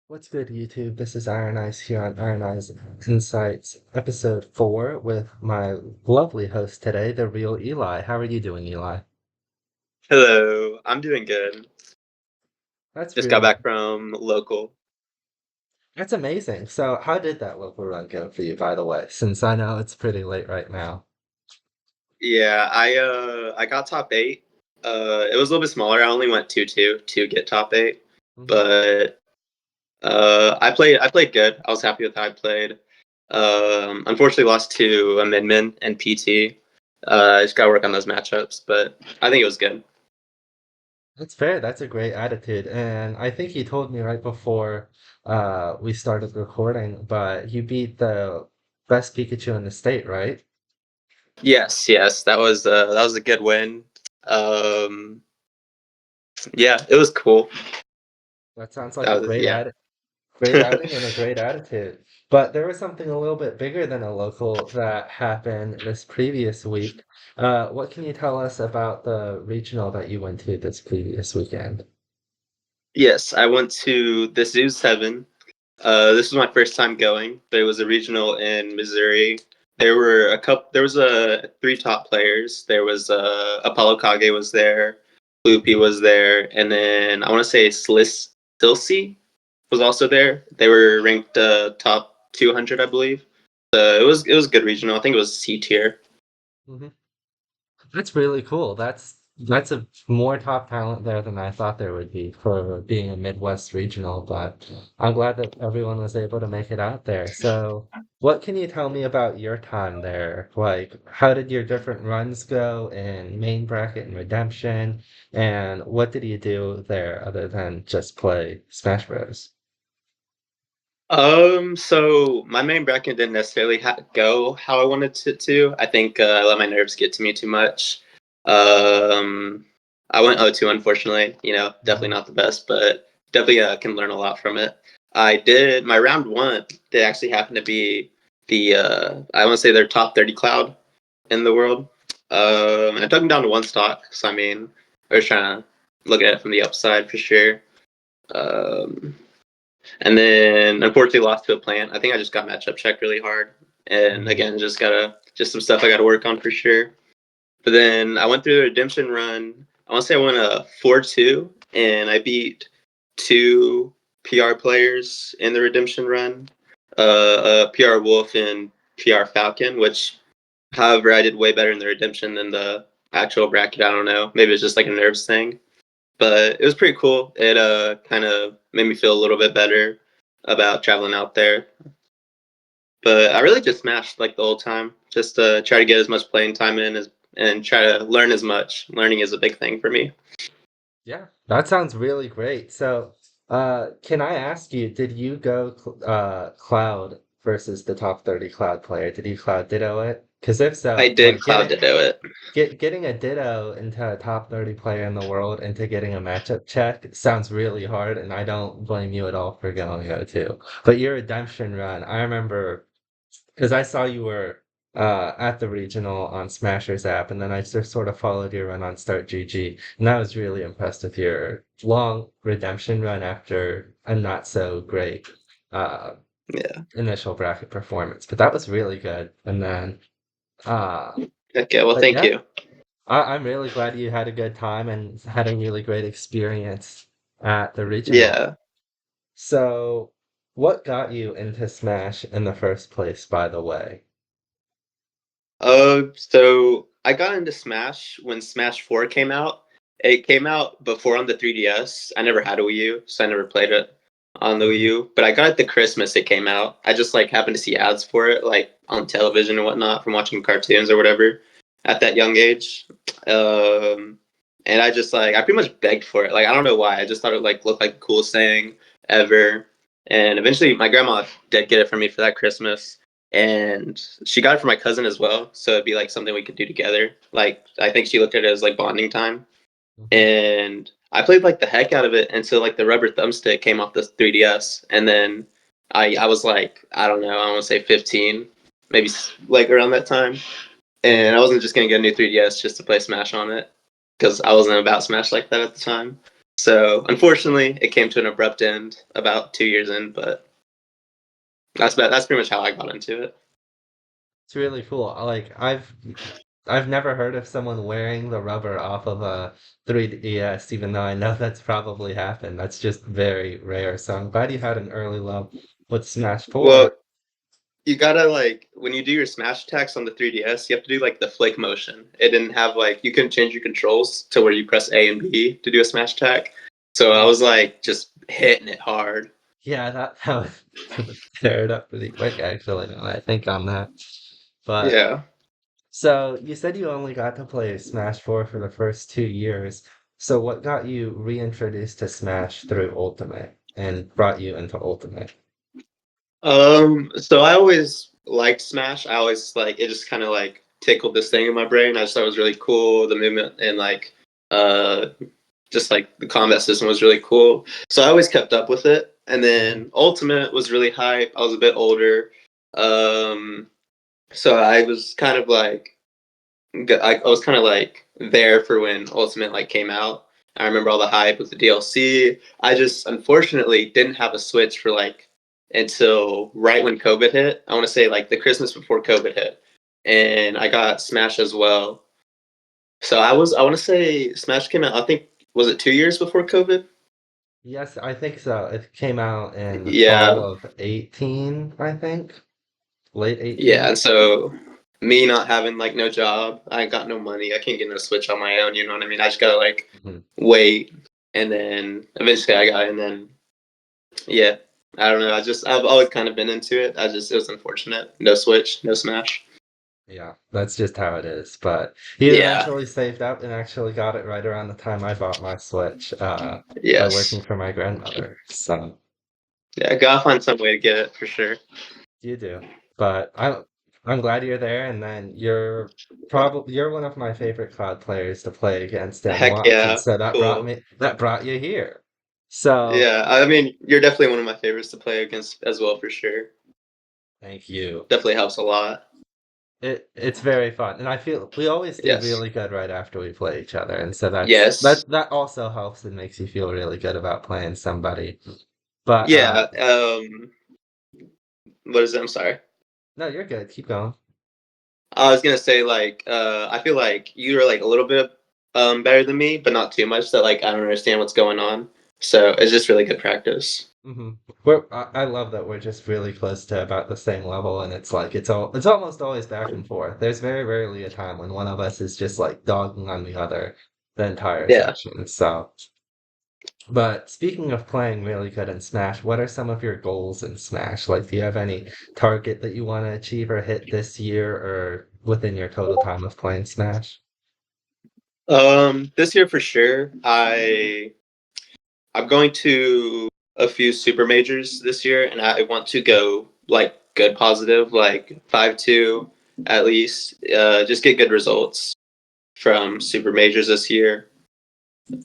What's good, YouTube? This is Iron Eyes here on Iron Eyes Insights, episode 4, with my lovely host today, the real Eli. How are you doing, Eli? Hello, I'm doing good. That's Just got really, back from local. that's amazing. So, how did that local run go for you, by the way? Since I know it's pretty late right now. Yeah, I got top eight. It was a little bit smaller. I only went 2-2 to get top eight, Mhm. but I played good. I was happy with how I played. Unfortunately, lost to a Midman and PT. I just gotta work on those matchups, but I think it was good. That's fair. That's a great attitude. And I think you told me right before we started recording, but you beat the best Pikachu in the state, right? Yes, that was a good win. Um, yeah, it was cool. That sounds like a That was yeah. great outing and a great attitude. But there was something a little bit bigger than a local that happened this previous week. What can you tell us about the regional that you went to this previous weekend? Yes, I went to the Zoo 7. This was my first time going. There was a regional in Missouri. There was a three top players. There was Apollo Kage was there, Loopy was there, and then I want to say Silsey was also there. They were ranked top 200, I believe. So it was a good regional. I think it was C tier. Mhm. That's really cool. That's a more top talent there than I thought there would be for being a Midwest regional, but I'm glad that everyone was able to make it out there. So, what can you tell me about your time there? Like, how did your different runs go in main bracket and redemption? And what did you do there other than just play Smash Bros? So my main bracket didn't necessarily go how I wanted it to. I think I let my nerves get to me too much. Um, I went 0-2, unfortunately. Definitely Mhm. not the best, but definitely can learn a lot from it. I did my round one. They actually happened to be I want to say their top 30 cloud in the world. And I took them down to one stock. So I mean, I was trying to look at it from the upside for sure. Um, and then unfortunately lost to a plant. I think I just got matchup checked really hard. And Mhm. again, just some stuff I gotta work on for sure. But then I went through the redemption run. I want to say I went a 4-2 and I beat two PR players in the redemption run. PR Wolf and PR Falcon, which however I did way better in the redemption than the actual bracket. I don't know. Maybe it's just like a nerves thing. But it was pretty cool. It kind of made me feel a little bit better about traveling out there. But I really just smashed like the whole time, just to try to get as much playing time in as and try to learn as much. Learning is a big thing for me. Yeah, that sounds really great. So, can I ask you, did you go Cloud versus the top 30 Cloud player? Did you Cloud Ditto it? Because if I so, did like Cloud to do it. getting a Ditto into a top 30 player in the world into getting a matchup check sounds really hard, and I don't blame you at all for going 0-2. But your redemption run, I remember because I saw you were at the regional on Smasher's app, and then I just sort of followed your run on Start GG, and I was really impressed with your long redemption run after a not so great uh, Yeah. initial bracket performance. But that was really good. And then, Okay. Well, but thank yeah, you. I'm really glad you had a good time and had a really great experience at the regional. Yeah. So, what got you into Smash in the first place, by the way? So I got into Smash when Smash 4 came out. It came out before on the 3DS. I never had a Wii U, so I never played it on the Wii Mhm. U. But I got it the Christmas it came out. I just like happened to see ads for it, like on television and whatnot, from watching cartoons or whatever at that young age. Um, and I just like I pretty much begged for it. Like I don't know why. I just thought it like looked like the coolest thing ever. And eventually, my grandma did get it for me for that Christmas and she got it for my cousin as well, so it'd be like something we could do together. Like I think she looked at it as like bonding time, Mhm. and I played like the heck out of it until like the rubber thumbstick came off the 3DS, and then I was like I don't know, I want to say 15, maybe like around that time, Mhm. and I wasn't just gonna get a new 3DS just to play Smash on it because I wasn't about Smash like that at the time. So unfortunately, it came to an abrupt end about 2 years in. But that's pretty much how I got into it. It's really cool. Like I've never heard of someone wearing the rubber off of a 3DS, even though I know that's probably happened. That's just very rare. So I'm glad you had an early love with Smash Well, 4. you gotta like when you do your smash attacks on the 3DS, you have to do like the flick motion. It didn't have like you couldn't change your controls to where you press A and B to do a smash attack. So I Mhm. was like just hitting it hard. Yeah, that was teared up pretty quick actually, now that I think on that. But Yeah. so you said you only got to play Smash 4 for the first 2 years. So what got you reintroduced to Smash through Ultimate and brought you into Ultimate? So I always liked Smash. I always like it just kind of like tickled this thing in my brain. I just thought it was really cool. The movement and like uh just like the combat system was really cool. So I always kept up with it. And Mhm. then Ultimate was really hype. I was a bit older. Um so I was kind of like I was kind of like there for when Ultimate like came out. I remember all the hype with the DLC. I just unfortunately didn't have a Switch for like until right when COVID hit. I want to say like the Christmas before COVID hit, and I got Smash as well. So I want to say Smash came out. I think was it 2 years before COVID? Yes, I think so. It came out in the fall Yeah, of 18, I think. Late yeah. 18. And so me not having like no job, I ain't got no money. I can't get no Switch on my own. You know what I mean? I just gotta like Mhm. wait, and then eventually I got, it, and then yeah, I don't know. I've always kind of been into it. It was unfortunate. No Switch, no Smash. Yeah, that's just how it is. But he Yeah. eventually saved up and actually got it right around the time I bought my Switch, by Yes. working for my grandmother. So Yeah. Gotta find some way to get it for sure. you do. But I'm glad you're there, and then you're one of my favorite cloud players to play against and Heck watch, and yeah. so Cool. that brought you here. So Yeah. I mean, you're definitely one of my favorites to play against as well for sure. thank you. Definitely helps a lot. It's very fun, and I feel we always do Yes. really good right after we play each other, and so Yes. that also helps and makes you feel really good about playing somebody. But Yeah. What is it? I'm sorry. no, you're good. Keep going. I was gonna say like I feel like you're like a little bit better than me, but not too much that like I don't understand what's going on. So it's just really good practice. Hmm. I love that we're just really close to about the same level, and it's like it's almost always back and forth. There's very rarely a time when one of us is just like dogging on the other the entire Yeah. session. So, but speaking of playing really good in Smash, what are some of your goals in Smash? Like, do you have any target that you want to achieve or hit this year or within your total time of playing Smash? This year for sure. I'm going to a few super majors this year, and I want to go like good positive, like 5-2 at least. Just get good results from super majors this year,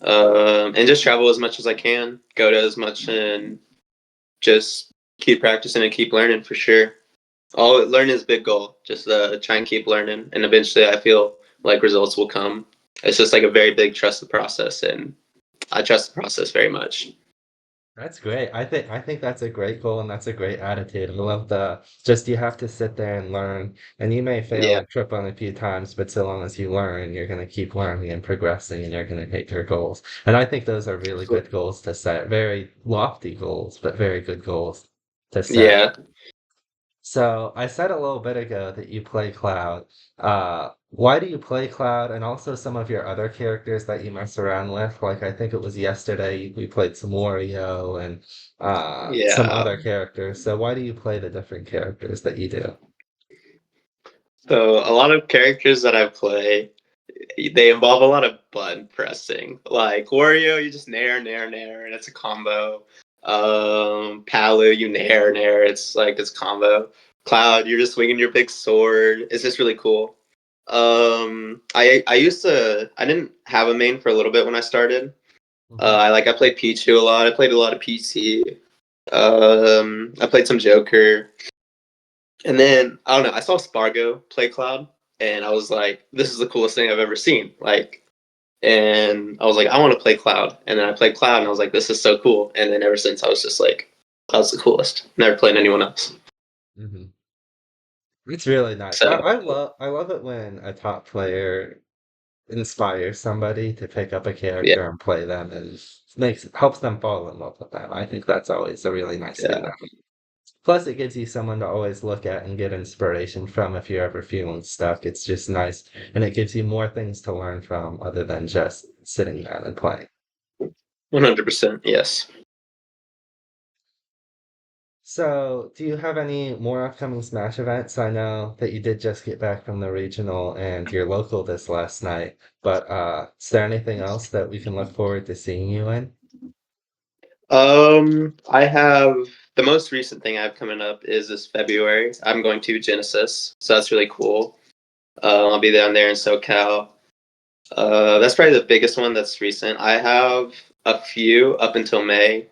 and just travel as much as I can. Go to as much and just keep practicing and keep learning for sure. All learning is a big goal. Just try and keep learning, and eventually, I feel like results will come. It's just like a very big trust the process, and I trust the process very much. That's great. I think that's a great goal and that's a great attitude. I love the just you have to sit there and learn, and you may fail Yeah, and trip on a few times, but so long as you learn, you're going to keep learning and progressing, and you're going to hit your goals. And I think those are really good goals to set. Very lofty goals, but very good goals to set. yeah. So I said a little bit ago that you play Cloud. Why do you play Cloud and also some of your other characters that you mess around with? Like I think it was yesterday we played some Wario and some Yeah. other characters. So why do you play the different characters that you do? So a lot of characters that I play, they involve a lot of button pressing. Like Wario, you just nair, and it's a combo. Palu, you nair, it's like it's combo. Cloud, you're just swinging your big sword. It's just really cool. I didn't have a main for a little bit when I started. Hmm. I played Pichu a lot. I played a lot of PT. I played some Joker. And then I don't know. I saw Spargo play Cloud, and I was like, "This is the coolest thing I've ever seen." Like, and I was like, I want to play Cloud. And then I played Cloud, and I was like, this is so cool. And then ever since, I was just like, Cloud's the coolest. Never played anyone else. Hmm. It's really nice. So I love it when a top player inspires somebody to pick up a yeah, character and play them and helps them fall in love with them. I think that's always a really nice thing to yeah, have. Plus, it gives you someone to always look at and get inspiration from if you're ever feeling stuck. It's just nice, and it gives you more things to learn from other than just sitting down and playing. 100%. Yes. So, do you have any more upcoming Smash events? I know that you did just get back from the regional and your local this last night, but is there anything else that we can look forward to seeing you in? I have the most recent thing I have coming up is this February. I'm going to Genesis, so that's really cool. I'll be down there in SoCal. That's probably the biggest one that's recent. I have a few up until May.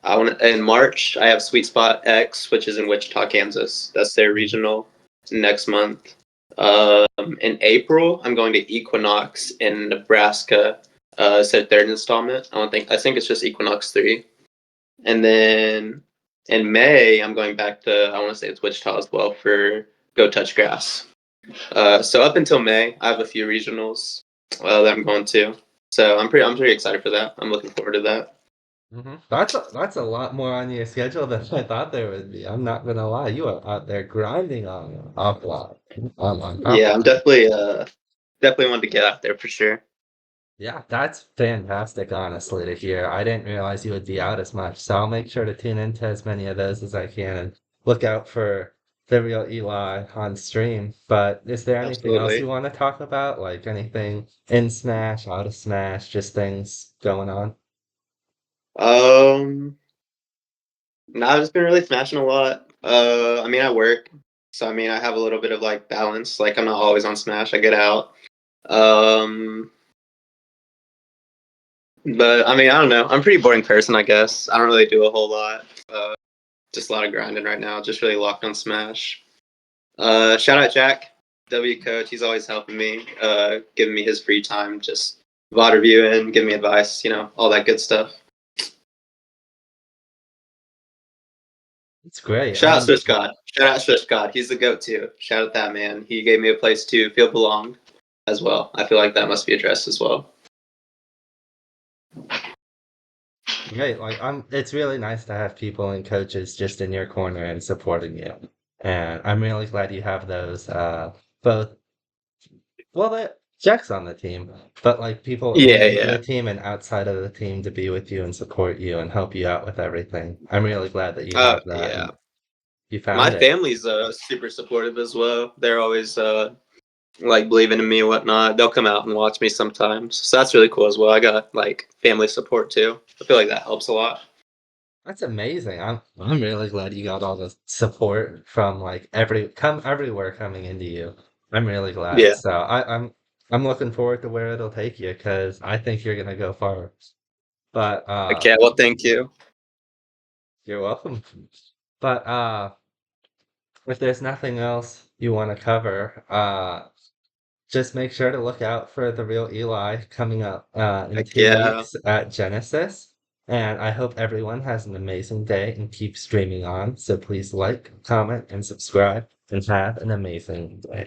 I want in March. I have Sweet Spot X, which is in Wichita, Kansas. That's their Mhm. regional next month. In April, I'm going to Equinox in Nebraska. It's their third installment. I think it's just Equinox 3. And then in May, I'm going back to, I want to say it's Wichita as well for Go Touch Grass. So up until May, I have a few regionals that I'm going to. So I'm pretty excited for that. I'm looking forward to that. That's a lot more on your schedule than I thought there would be. I'm not gonna lie, you are out there grinding on top Yeah, of I'm that. definitely wanted to get out there for sure. Yeah, that's fantastic, honestly, to hear. I didn't realize you would be out as much, so I'll make sure to tune into as many of those as I can and look out for the real Eli on stream. But is there anything else you Absolutely. want to talk about? Like anything in Smash, out of Smash, just things going on? Um, no, I've just been really smashing a lot. I mean, I work, so I mean, I have a little bit of like balance. Like, I'm not always on Smash. I get out. Um, but I mean, I don't know. I'm a pretty boring person, I guess. I don't really do a whole lot. Just a lot of grinding right now. Just really locked on Smash. Shout out Jack, W coach. He's always helping me, giving me his free time, just VOD reviewing, giving me advice, all that good stuff. It's great. Shout out Swiss God. Shout out Swiss God. He's the goat too. Shout out that man. He gave me a place to feel belonged as well. I feel like that must be addressed as well. Great. It's really nice to have people and coaches just in your corner and supporting you. And I'm really glad you have those, both, well, the Jack's on the team, but like people Yeah, in the yeah. team and outside of the team to be with you and support you and help you out with everything. I'm really glad that you have that Yeah. and you My found it. family's super supportive as well. They're always like believing in me and whatnot. They'll come out and watch me sometimes. So that's really cool as well. I got like family support too. I feel like that helps a lot. That's amazing. I'm really glad you got all the support from like everywhere coming into you. I'm really glad. Yeah. So I'm looking forward to where it'll take you because I think you're gonna go far. But Okay. Well, thank you. you're welcome. But if there's nothing else you want to cover, just make sure to look out for the real Eli coming up in Heck 2 weeks yeah. at Genesis. And I hope everyone has an amazing day and keep streaming on. So please like, comment, and subscribe and have an amazing day.